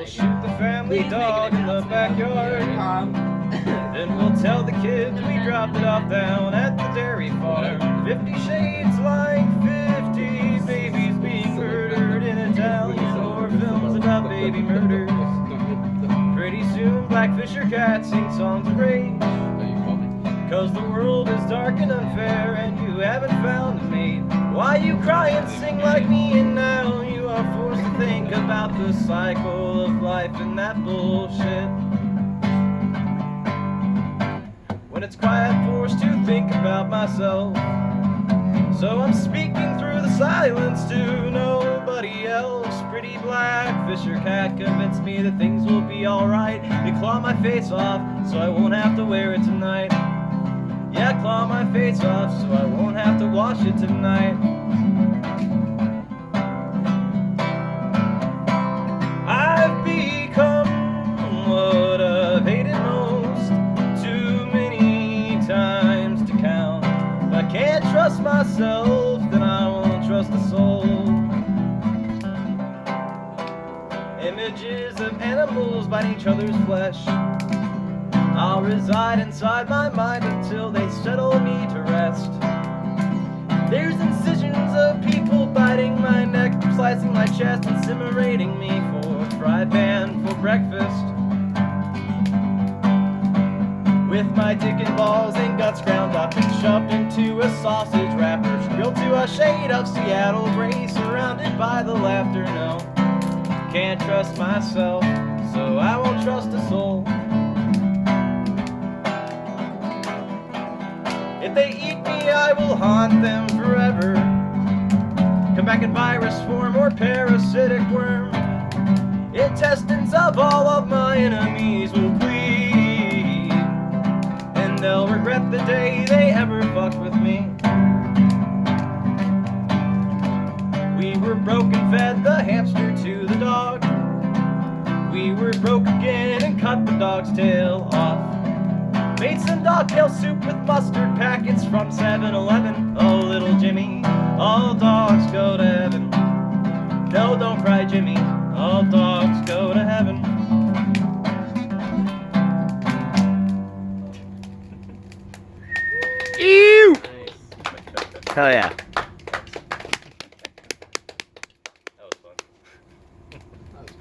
We'll shoot the family dog in the backyard. Then we'll tell the kids we dropped it off down at the dairy farm. 50 shades like 50 babies being murdered in Italian horror films about baby murders. Pretty soon Blackfish or Cat sing songs of rage, 'cause the world is dark and unfair and you haven't found a mate. Why you cry and sing like me, and now you are forced to think about the cycle of life and that bullshit. When it's quiet, I'm forced to think about myself, so I'm speaking through the silence to nobody else. Pretty Blackfish or Cat convince me that things will be alright. They claw my face off so I won't have to wear it tonight. Yeah, claw my face off so I won't have to wash it tonight. I've become what I've hated most, too many times to count. If I can't trust myself, then I won't trust a soul. Images of animals biting each other's flesh, I'll reside inside my mind until they settle me to rest. There's incisions of people biting my neck, slicing my chest, incinerating me for fried pan for breakfast. With my dick and balls and guts ground up and shoved into a sausage wrapper, grilled to a shade of Seattle gray, surrounded by the laughter. No, can't trust myself, so I won't trust a soul. If they eat me, I will haunt them forever. Come back in virus form or parasitic worm. Intestines of all of my enemies will bleed, and they'll regret the day they ever fucked with me. We were broke and fed the hamster to the dog. We were broke again and cut the dog's tail off. Made some dogtail soup with mustard packets from 7-Eleven. Oh, little Jimmy, all dogs go to heaven. No, don't cry, Jimmy, all dogs go to heaven. Ew! Hell yeah.